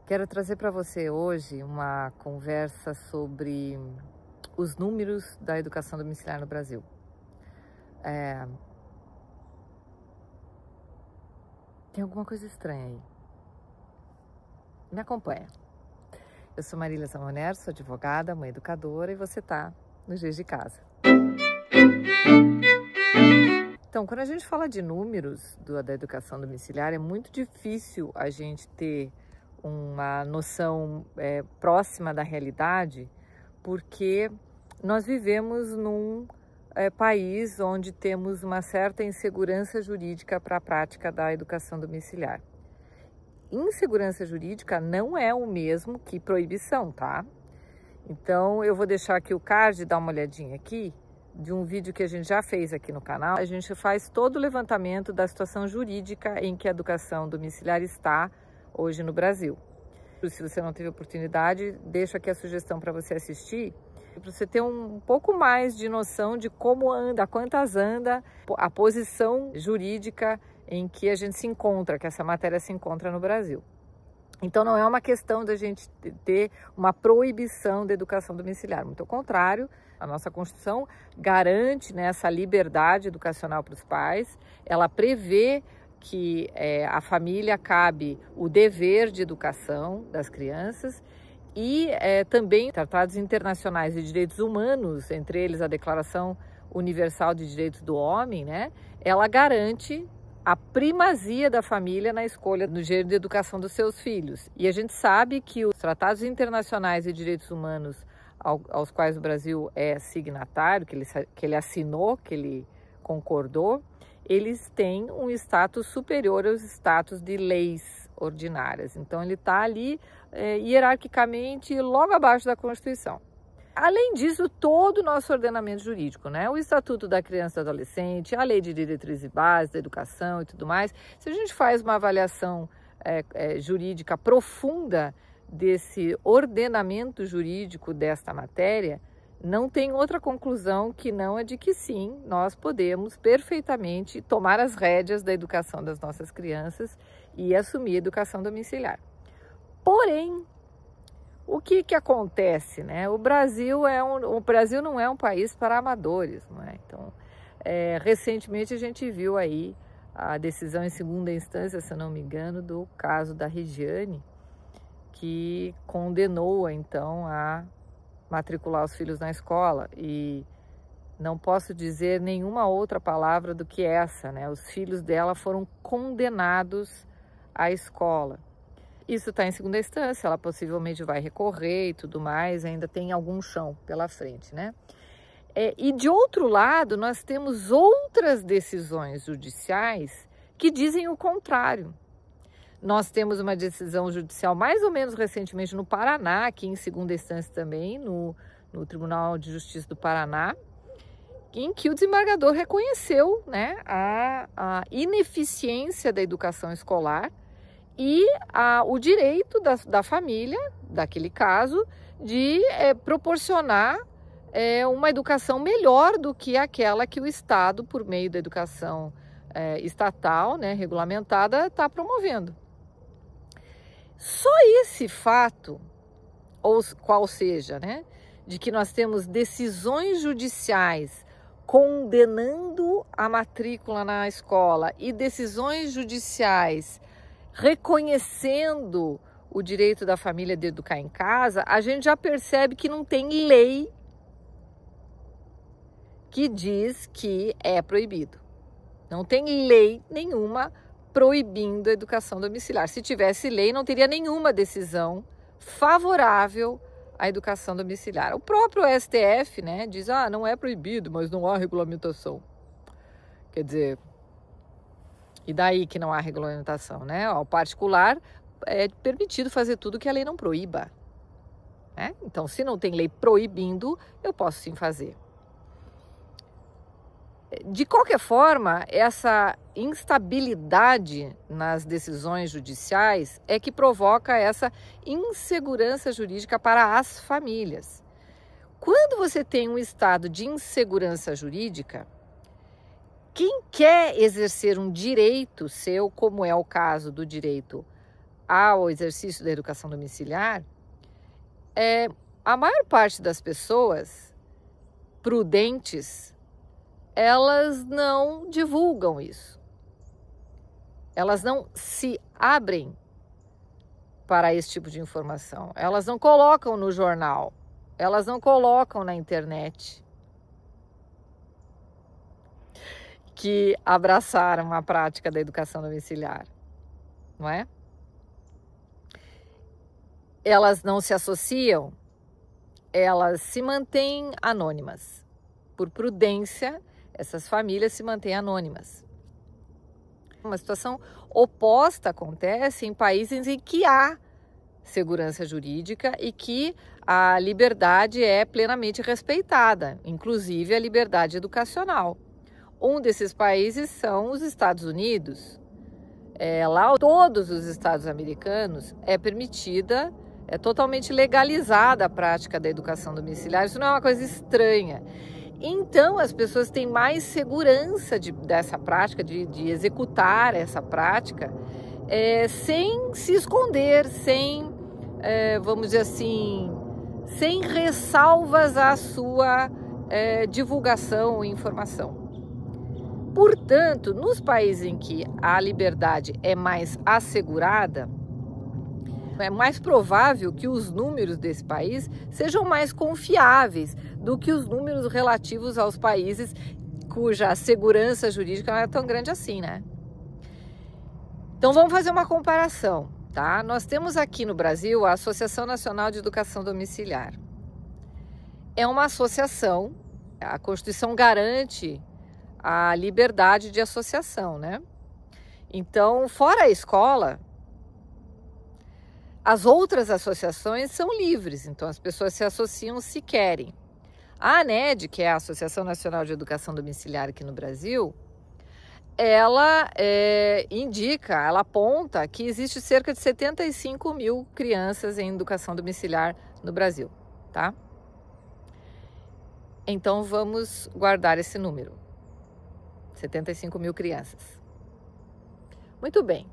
Quero trazer para você hoje uma conversa sobre os números da educação domiciliar no Brasil. Tem alguma coisa estranha aí. Me acompanha. Eu sou Marília Zamoner, sou advogada, mãe educadora e você está no Giz de Casa. Então, quando a gente fala de números da educação domiciliar, é muito difícil a gente ter uma noção próxima da realidade, porque nós vivemos num país onde temos uma certa insegurança jurídica para a prática da educação domiciliar. Insegurança jurídica não é o mesmo que proibição, tá? Então, eu vou deixar aqui o card, dar uma olhadinha aqui, de um vídeo que a gente já fez aqui no canal. A gente faz todo o levantamento da situação jurídica em que a educação domiciliar está hoje no Brasil. Se você não teve oportunidade, deixo aqui a sugestão para você assistir, para você ter um pouco mais de noção de como anda, quantas anda a posição jurídica em que a gente se encontra, que essa matéria se encontra no Brasil. Então não é uma questão da gente ter uma proibição da educação domiciliar, muito ao contrário, a nossa Constituição garante, né, essa liberdade educacional para os pais, ela prevê que a família cabe o dever de educação das crianças e também tratados internacionais de direitos humanos, entre eles a Declaração Universal de Direitos do Homem, né, ela garante a primazia da família na escolha do gênero de educação dos seus filhos. E a gente sabe que os tratados internacionais de direitos humanos aos quais o Brasil é signatário, que ele assinou, que ele concordou, eles têm um status superior aos status de leis ordinárias. Então, ele está ali hierarquicamente logo abaixo da Constituição. Além disso, todo o nosso ordenamento jurídico, né? O Estatuto da Criança e do Adolescente, a Lei de Diretrizes e Bases da Educação e tudo mais, se a gente faz uma avaliação jurídica profunda desse ordenamento jurídico desta matéria, não tem outra conclusão que não a de que sim, nós podemos perfeitamente tomar as rédeas da educação das nossas crianças e assumir a educação domiciliar. Porém, o que acontece, né? O Brasil não é um país para amadores, não é? Então, recentemente a gente viu aí a decisão em segunda instância, se eu não me engano, do caso da Regiane, que condenou então a matricular os filhos na escola, e não posso dizer nenhuma outra palavra do que essa, né? Os filhos dela foram condenados à escola. Isso está em segunda instância, ela possivelmente vai recorrer e tudo mais, ainda tem algum chão pela frente, né? E de outro lado, nós temos outras decisões judiciais que dizem o contrário. Nós temos uma decisão judicial mais ou menos recentemente no Paraná, aqui em segunda instância também, no Tribunal de Justiça do Paraná, em que o desembargador reconheceu, né, a ineficiência da educação escolar e o direito da família, daquele caso, de proporcionar uma educação melhor do que aquela que o Estado, por meio da educação estatal, né, regulamentada, está promovendo. Só esse fato, ou qual seja, né, de que nós temos decisões judiciais condenando a matrícula na escola e decisões judiciais reconhecendo o direito da família de educar em casa, a gente já percebe que não tem lei que diz que é proibido. Não tem lei nenhuma proibindo a educação domiciliar. Se tivesse lei, não teria nenhuma decisão favorável à educação domiciliar. O próprio STF, né, diz, não é proibido, mas não há regulamentação. Quer dizer, e daí que não há regulamentação, né? Ao particular é permitido fazer tudo que a lei não proíba, né? Então, se não tem lei proibindo, eu posso sim fazer. De qualquer forma, essa instabilidade nas decisões judiciais é que provoca essa insegurança jurídica para as famílias. Quando você tem um estado de insegurança jurídica, quem quer exercer um direito seu, como é o caso do direito ao exercício da educação domiciliar, a maior parte das pessoas prudentes, elas não divulgam isso. Elas não se abrem para esse tipo de informação. Elas não colocam no jornal, elas não colocam na internet que abraçaram a prática da educação domiciliar, não é? Elas não se associam, elas se mantêm anônimas. Por prudência, essas famílias se mantêm anônimas. Uma situação oposta acontece em países em que há segurança jurídica e que a liberdade é plenamente respeitada, inclusive a liberdade educacional. Um desses países são os Estados Unidos. Lá, todos os estados americanos é permitida, é totalmente legalizada a prática da educação domiciliar. Isso não é uma coisa estranha. Então, as pessoas têm mais segurança dessa prática, de executar essa prática, sem se esconder, sem, vamos dizer assim, sem ressalvas à sua divulgação e informação. Portanto, nos países em que a liberdade é mais assegurada, é mais provável que os números desse país sejam mais confiáveis do que os números relativos aos países cuja segurança jurídica não é tão grande assim, né? Então vamos fazer uma comparação, tá? Nós temos aqui no Brasil a Associação Nacional de Educação Domiciliar. É uma associação, a Constituição garante a liberdade de associação, né? Então, fora a escola, as outras associações são livres, então as pessoas se associam se querem. A ANED, que é a Associação Nacional de Educação Domiciliar aqui no Brasil, ela ela aponta que existe cerca de 75 mil crianças em educação domiciliar no Brasil, tá? Então vamos guardar esse número. 75 mil crianças. Muito bem.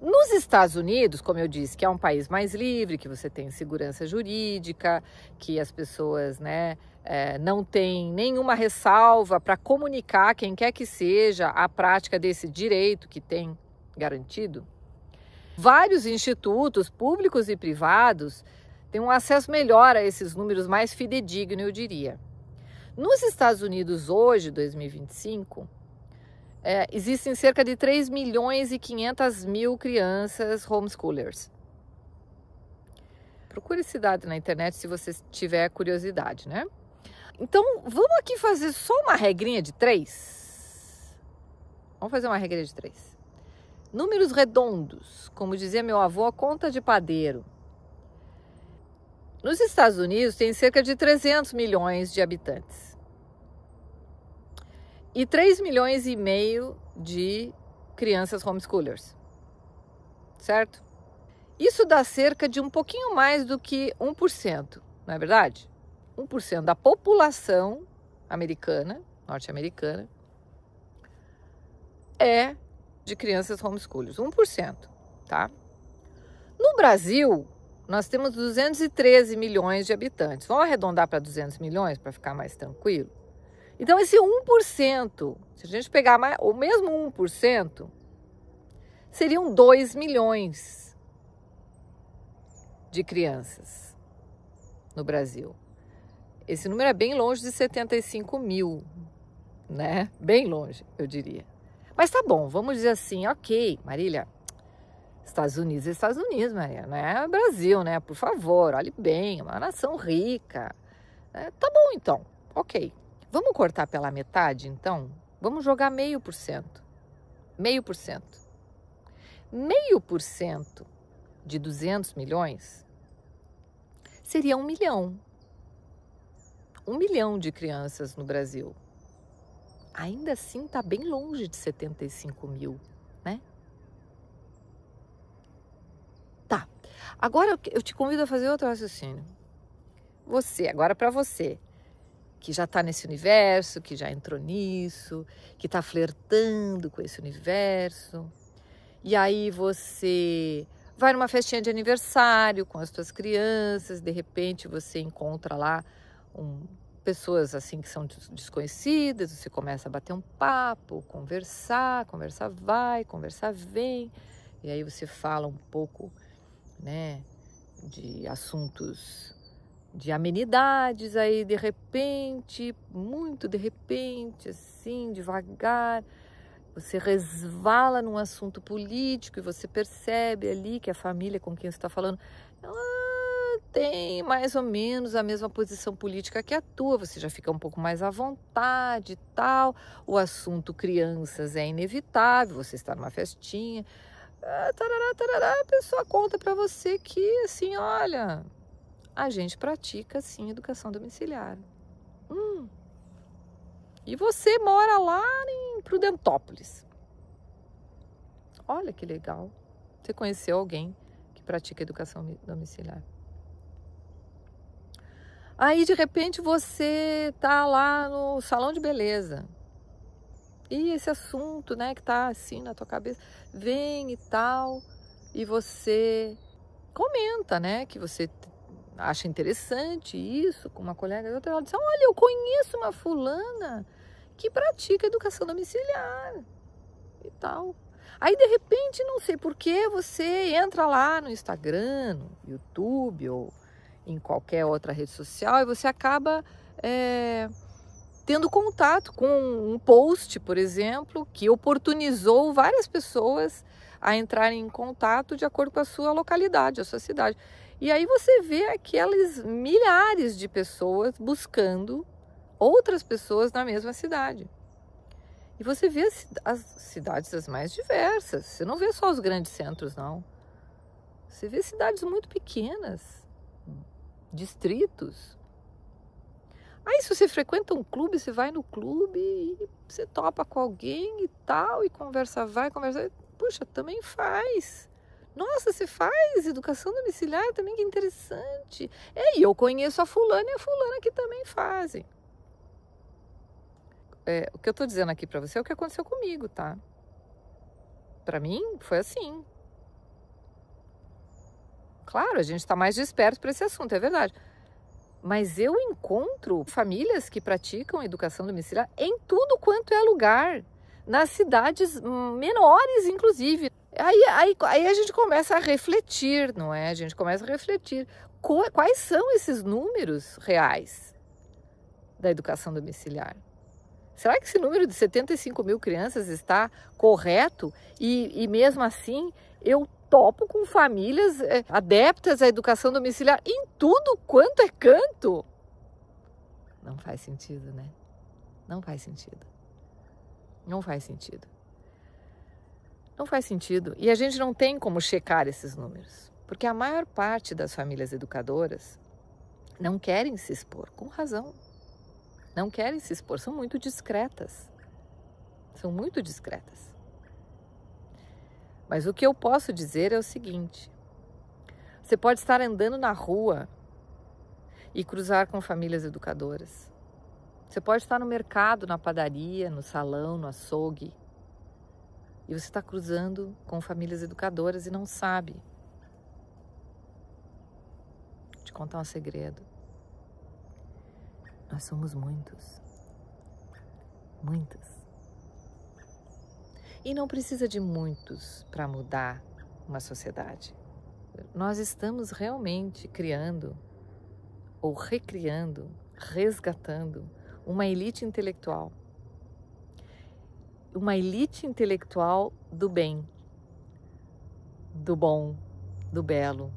Nos Estados Unidos, como eu disse, que é um país mais livre, que você tem segurança jurídica, que as pessoas, não têm nenhuma ressalva para comunicar quem quer que seja a prática desse direito que tem garantido. Vários institutos públicos e privados têm um acesso melhor a esses números, mais fidedigno, eu diria. Nos Estados Unidos hoje, 2025, existem cerca de 3 milhões e 500 mil crianças homeschoolers. Procure esse dado na internet se você tiver curiosidade, né? Então, vamos aqui fazer só uma regrinha de 3. Vamos fazer uma regrinha de 3. Números redondos, como dizia meu avô, a conta de padeiro. Nos Estados Unidos tem cerca de 300 milhões de habitantes. E 3 milhões e meio de crianças homeschoolers, certo? Isso dá cerca de um pouquinho mais do que 1%, não é verdade? 1% da população americana, norte-americana, é de crianças homeschoolers, 1%, tá? No Brasil, nós temos 213 milhões de habitantes. Vamos arredondar para 200 milhões para ficar mais tranquilo? Então, esse 1%, se a gente pegar o mesmo 1%, seriam 2 milhões de crianças no Brasil. Esse número é bem longe de 75 mil, né? Bem longe, eu diria. Mas tá bom, vamos dizer assim, ok, Marília, Estados Unidos, Marília, não é Brasil, né? Por favor, olhe bem, é uma nação rica. Tá bom, então, ok. Vamos cortar pela metade, então? Vamos jogar 0,5%. 0,5%. 0,5% de 200 milhões seria 1 milhão. 1 milhão de crianças no Brasil. Ainda assim, está bem longe de 75 mil, né? Tá. Agora eu te convido a fazer outro raciocínio. Agora para você, que já está nesse universo, que já entrou nisso, que está flertando com esse universo. E aí você vai numa festinha de aniversário com as tuas crianças, de repente você encontra lá pessoas assim que são desconhecidas, você começa a bater um papo, conversar vai, conversar vem, e aí você fala um pouco, né, de assuntos, de amenidades, aí de repente, muito de repente, assim, devagar, você resvala num assunto político e você percebe ali que a família com quem você está falando, ela tem mais ou menos a mesma posição política que a tua, você já fica um pouco mais à vontade e tal. O assunto crianças é inevitável, você está numa festinha, tarará, tarará, a pessoa conta para você que, assim, olha, a gente pratica, sim, educação domiciliar. E você mora lá em Prudentópolis. Olha que legal. Você conheceu alguém que pratica educação domiciliar. Aí, de repente, você tá lá no salão de beleza. E esse assunto, né, que tá assim na tua cabeça, vem e tal, e você comenta, né, que você acha interessante isso com uma colega e outra. Ela diz, olha, eu conheço uma fulana que pratica educação domiciliar e tal. Aí, de repente, não sei por que, você entra lá no Instagram, no YouTube ou em qualquer outra rede social e você acaba tendo contato com um post, por exemplo, que oportunizou várias pessoas a entrarem em contato de acordo com a sua localidade, a sua cidade. E aí você vê aquelas milhares de pessoas buscando outras pessoas na mesma cidade. E você vê as cidades as mais diversas. Você não vê só os grandes centros, não. Você vê cidades muito pequenas, distritos. Aí se você frequenta um clube, você vai no clube e você topa com alguém e tal, e conversa vai, conversa vai. Puxa, também faz. Nossa, você faz educação domiciliar também, que interessante. E eu conheço a fulana e a fulana que também fazem. O que eu tô dizendo aqui para você é o que aconteceu comigo, tá? Para mim, foi assim. Claro, a gente está mais desperto para esse assunto, é verdade. Mas eu encontro famílias que praticam educação domiciliar em tudo quanto é lugar. Nas cidades menores, inclusive. Aí a gente começa a refletir, não é? A gente começa a refletir. Quais são esses números reais da educação domiciliar? Será que esse número de 75 mil crianças está correto? E mesmo assim, eu topo com famílias adeptas à educação domiciliar em tudo quanto é canto? Não faz sentido, né? Não faz sentido. Não faz sentido. Não faz sentido. E a gente não tem como checar esses números. Porque a maior parte das famílias educadoras não querem se expor, com razão. Não querem se expor, são muito discretas. São muito discretas. Mas o que eu posso dizer é o seguinte: você pode estar andando na rua e cruzar com famílias educadoras. Você pode estar no mercado, na padaria, no salão, no açougue, e você está cruzando com famílias educadoras e não sabe. Vou te contar um segredo. Nós somos muitos. Muitas. E não precisa de muitos para mudar uma sociedade. Nós estamos realmente criando, ou recriando, resgatando uma elite intelectual. Uma elite intelectual do bem, do bom, do belo,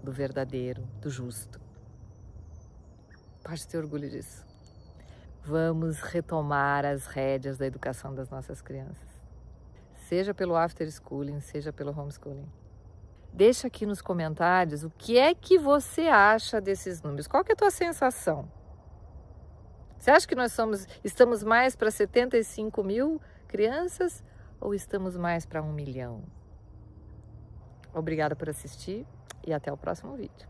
do verdadeiro, do justo. Pode ter orgulho disso. Vamos retomar as rédeas da educação das nossas crianças. Seja pelo after schooling, seja pelo homeschooling. Deixa aqui nos comentários o que é que você acha desses números. Qual que é a tua sensação? Você acha que nós estamos mais para 75 mil crianças ou estamos mais para 1 milhão? Obrigada por assistir e até o próximo vídeo.